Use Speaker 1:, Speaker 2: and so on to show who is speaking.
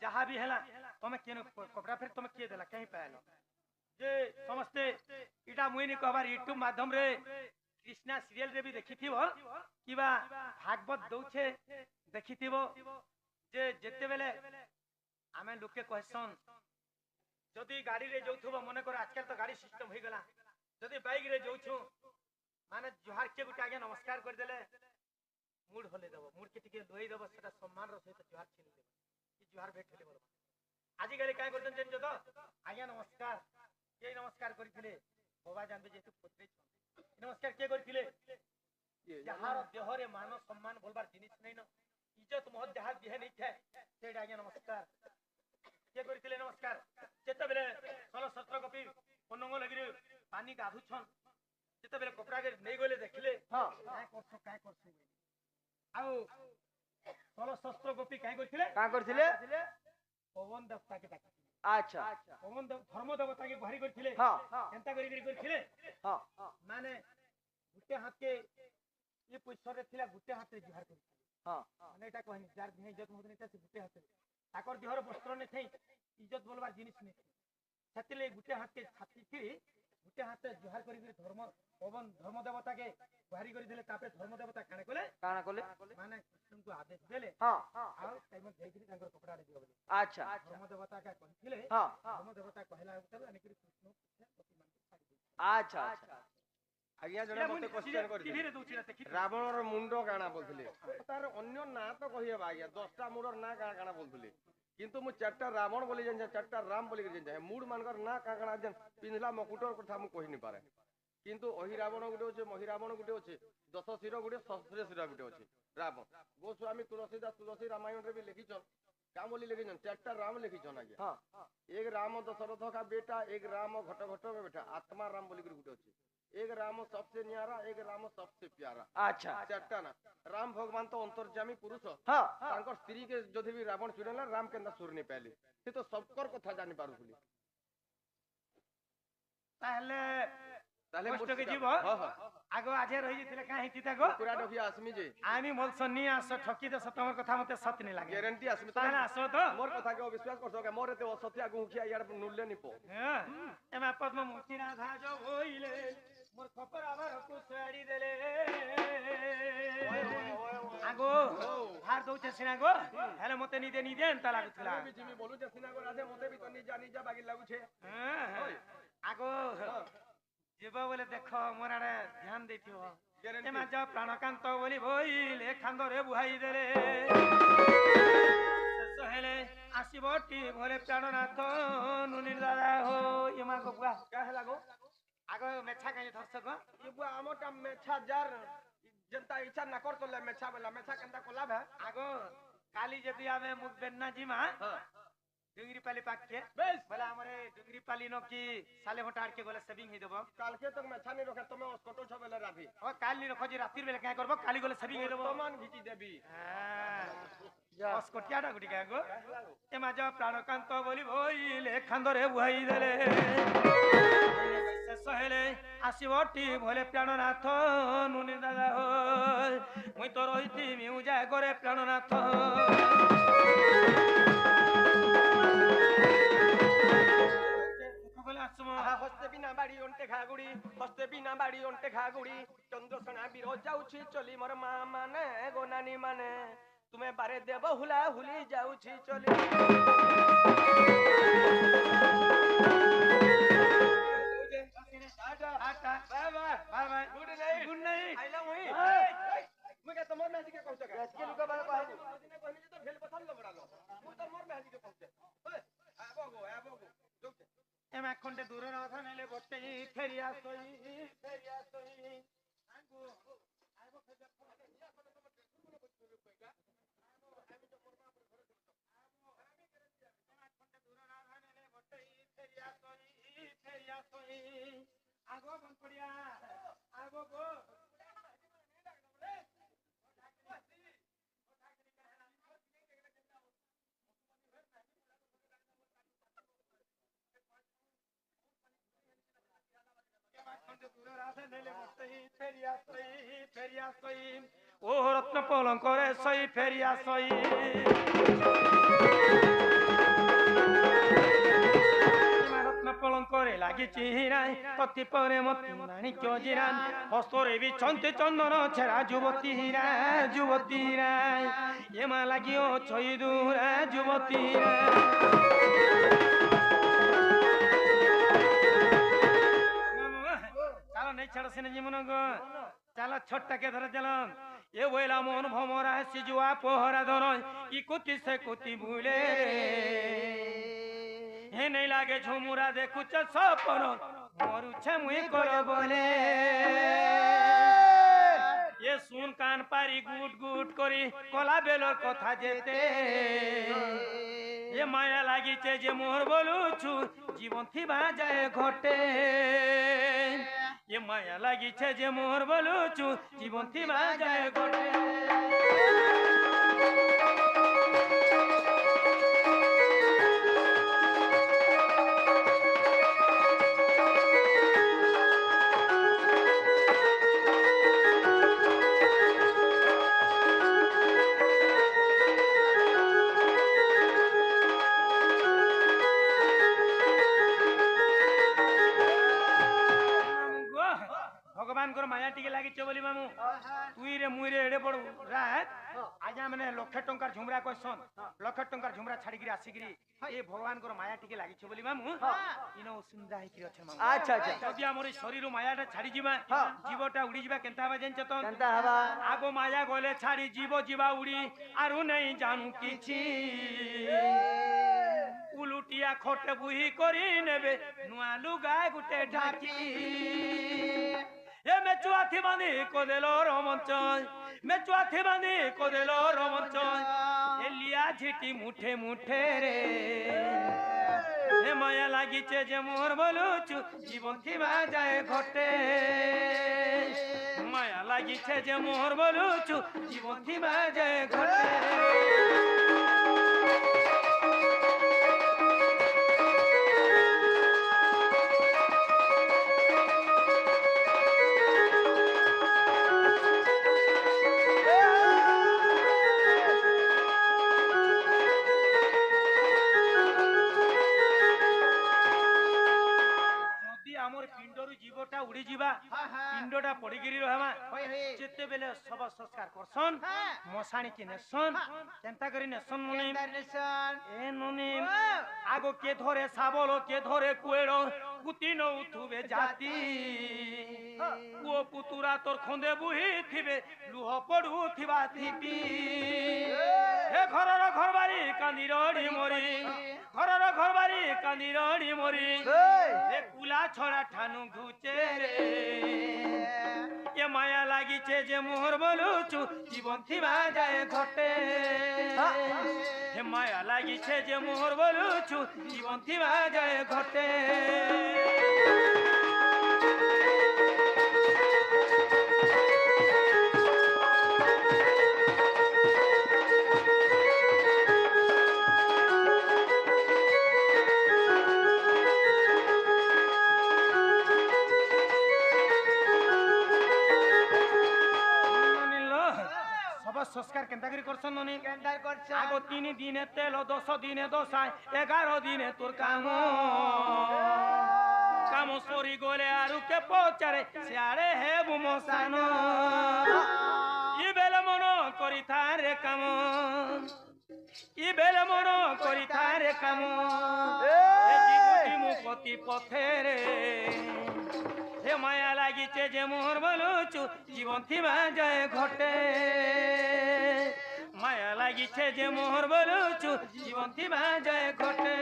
Speaker 1: जहाँ भी है तुम केन कपड़ा फिर तुम किए देला कहीं पाएल जे समस्ते इटा मुई नहीं कहबार यूट्यूब माध्यम रे कृष्णा सीरियल रे भी देखी कि भागवत दौछे देखी जे जेते बेले आमे लोके कहसन जदि गाड़ी रे जाउथबो मन कर आजकल तो गाड़ी सिस्टम हो गला जदि बाइक रे जाउछु माने जुहार के गुटे आगे नमस्कार कर देले मूड होले देबो मूड के टिके लोई देबो सेटा सम्मान रो सहित जुहार छीन देबो कि जुहार भेट हेले बोल आजि गाली काय करतन जन जतो आज्ञा नमस्कार के नमस्कार करिथिले बाबा जानबे जेतु पुत्री नमस्कार के करिथिले जहार देहरे मान सम्मान बोलबार जिनिस नै न इज्जत मोहत जहार देह नै थे सेटा आज्ञा नमस्कार के करिथिले नमस्कार जेते बेले 16 17 कपि पन्नंग लगिरे पानी गाधुछन जेते बेले कपड़ा के नै गले देखिले हां काय करछ आउ 16 17 कपि काय करथिले पवन देवता के डाकी अच्छा पवन देव धर्म देवता के भारी करथिले हां एंता करी करथिले हां माने गुटे हाथ के ये पुष्पर रे थिला गुटे हाथ रे जुहार करथिले हां माने एटा कहनी जार दिने इज्जत मोदने से गुटे हाथ रे ताकर देहर वस्त्र ने थई इज्जत बोलबार जिनिस ने छतिले गुटे हाथ के छाती थी गुटे हाथ रे जुहार करी धर्म पवन धर्म देवता के भारी करी देले तापे धर्म देवता काने कोले माने कृष्ण को आदेश देले हां आ टाइम देइकरी तांकर कपड़ा रे दियो बोले अच्छा धर्म देवता का कहथिले हां धर्म देवता कहला उतर अने कृष्ण पति मान छाड़ी दे अच्छा आज्ञा जने मते क्वेश्चन कर रावण रो मुंडो काना बोलथिले तार अन्य ना तो कहिबा आज्ञा 10टा मुंडर ना काना बोलथिले किंतु मु चारटा रावण बोली जन चारटा राम बोली जन मूड मानकर ना काना जन पिंधला मकुटर कथा मु कहि नि पारे किंतु ओहि रावण गुटे होचे महि रावण गुटे होचे 10 शिर गुटे सहस्र शिर गुटे होचे रावण गोस्वामी तुलसीदास तुलसी रामायण रे भी लिखिछन का बोली लिखिछन चारटा राम लिखिछन आज्ञा हां एक राम दशरथ का बेटा एक राम घट घट का बेटा आत्मा राम बोली गुटे होचे एक राम सबसे न्यारा एक राम सबसे प्यारा अच्छा चारटा ना राम भगवान तो अंतर्जामी पुरुष हां तांकर स्त्री के जदि भी रावण चुरेला राम केंदा सुर नहीं पाले से तो सबकर कथा जानि पारु बोली ताले मोस्ट के जीव आगो आजे रही जतिले का हिति तागो पूरा डफिया आसमी जे आमी मोल सन्नी आस ठकी दे सतमर कथा मते सत्य नहीं लागे गारंटी आसमी ताले आसो तो मोर कथा के विश्वास करसो के मोर ते सत्य आगु खिया यार नुल्ले नि पो एमा पद्म मोती राधा जो होइले मोर खपर आवर को साड़ी देले आगो हार दउचे सिनागो हेले मते नि दे एंता लागुतला भी जिमी बोलु जे सिनागो राधे मते भी तो निजा बागी लागु छे आगो जीवा बोले देखो मोर आड़े ध्यान देथियो एमा जा प्राणकांत बोली भइले खांदरे बुहाई देले सहेले आसीबटी भोले प्राणनाथ नुनी दादा हो एमा को बुआ का हेला गो आगो मेछा काई दर्शक ये बुआ आमटा मेछा जार जनता इच्छा न करतले मेछा बेला मेछा केंता कोला भे आगो काली जदी आमे मुख बेन्ना जीमा डुंगरी पाली पाक के बोला हमरे डुंगरी पाली नो की साले हटाड़ के गोले सेविंग हे देबो काल के तक मेछा नहीं रखे तमे अस्कोटो छ बेले राती ओ काल नहीं रखो जी रातिर बेले काय करबो काली गोले सेविंग हे देबो तमान घिची देबी हां अस्कोटियाडा गुटी का गो एमा जा प्राणकांत बोली भइले खांदरे बुहाई देले सहेले आसीबटी भोले प्राणनाथ नुनी दादा हो मुई तो रहिती मिउजा करे प्राणनाथ हस्ते बिना बाड़ी ओंटे खागुड़ी हस्ते बिना बाड़ी ओंटे खागुड़ी चंद्रसेना बीरो जाउछि चली मोर मां माने गो नानी माने तुम्हें बारे देव हुला हुली जाउछि चली tata bye bye good night I love you मुके तमर मेहदी के कहछ का के लुका बाय कहनी कहनी तो भेल पथल ल बडालो मु तो मोर मेहदी के कहछ ओए आबो गो एमा खंडे दूर राधा नेले बटे फेरिया सोई आगो आबो खजा या पने तो ट्रेन को बच रुपया आमी तो मोर मां पर घर आबो आमी करे दिया एमा खंडे दूर राधा नेले बटे फेरिया सोई आगो बन पड़िया आगो गो फेरिया सोई ओ रत्न पलंक रे सोई फेरिया सोई লাগিছি হীরায় ততি পরে মতি মাণিক্য জিরান হস্তরে বিছন্তে চন্দন ছেড়া যুবতী হীরা যুবতী হীরায় এমা লাগিও ছইদুরা যুবতী চালো নেই ছাড়ো সিনে জীবন গো চালো ছোট্টাকে ধরে চালাম এ বইলা মন ভমরা সিজুয়া পোহরা ধরয় ই কুতি সে কুতি ভুলে হে নেই লাগে ঝুমুরা দেখুছ সপন মরুছে মুই কর বলে এ শুন কান পারি গুট গুট করি কলা বেলর কথা যেতে এ মায়া লাগিছে যে মোর বলুছু জীবন থিবা যায় ঘটে এ মায়া লাগিছে যে মোর বলুছু জীবন থিবা যায় ঘটে মায়া টিকে লাগিছে বলি মামু তুই রে মুই রে এড়ে বড় রাত আজ্ঞা মানে লক্ষে টঙ্কার ঝুমরা কইছন লক্ষে টঙ্কার ঝুমরা ছাড়িকি আসিকি এ ভগবানଙ୍କର মায়া টিকে লাগিছে বলি মামু ইন অসুন্দা হইকি আছে মামু আচ্ছা আচ্ছা যদি আমার শরীর মায়াটা ছাড়ি ଯିବା জীবটা উড়ি ଯିବା কেনতা হবা জানছ তো কেনতা হবা আগো মায়া গলে ছাড়ি জীব জীবা উড়ি আরু নাই জানু কিছু উলুটিয়া খটে বুহি করি নেবে নুয়া লুগা গুটে ঢাকি এ মেচুয়া থিবানি কোদেলো রমঞ্চয় মেচুয়া থিবানি কোদেলো রমঞ্চয় এ লিয়া ঝিটি মুঠে মুঠে রে এ মায়া লাগিছে যে মোর বলুছু জীবন থিবা যায় ঘটে মায়া লাগিছে যে মোর বলুছু জীবন থিবা যায় ঘটে উড়ি যা পিণ্ডটা পড়িকি রহবা যেতেবেলে সব সংস্কার করছন মশাণী কি নেছন কেনতা করে নেছন ননিম এ ননিম আগো কে ধরে শাবল কে ধরে কুয়েড় পুতি নউথুবে জাতি ও পুতুরা তোর খন্দে বুহি থিবে লুহ পড়ু থিবা থিপি হে ঘরর ঘরবাড়ি কান্দি রড়ি মরি ঘরর ঘরবাড়ি কান্দি রড়ি মরি হে কুলা ছড়া ঠানু ঘুচে রে এ মায়া লাগিছে যে মোহর বলুছু জীবন থিবা যায় ঘটে হে মায়া লাগিছে যে মোহর বলুছু জীবন থিবা যায় ঘটে সংস্কার কেনতা করে করছন ননি কেনতা করছ আগো 3 দিনে তেল 10 দিনে দশায় 11 দিনে তোর কাম কাম সরি গলে আরু কে পচারে সিয়ারে হে বুমসান ই বেলে মন করি থারে কাম ই বেলে মন করি থারে কাম এ জীবটি মুকতি পথেরে হে মায়া লাগিছে যে মোহর বলুছু জীবন থিবা যায় ঘটে মায়া লাগিছে যে মোহর বলুছু জীবন থিবা যায় ঘটে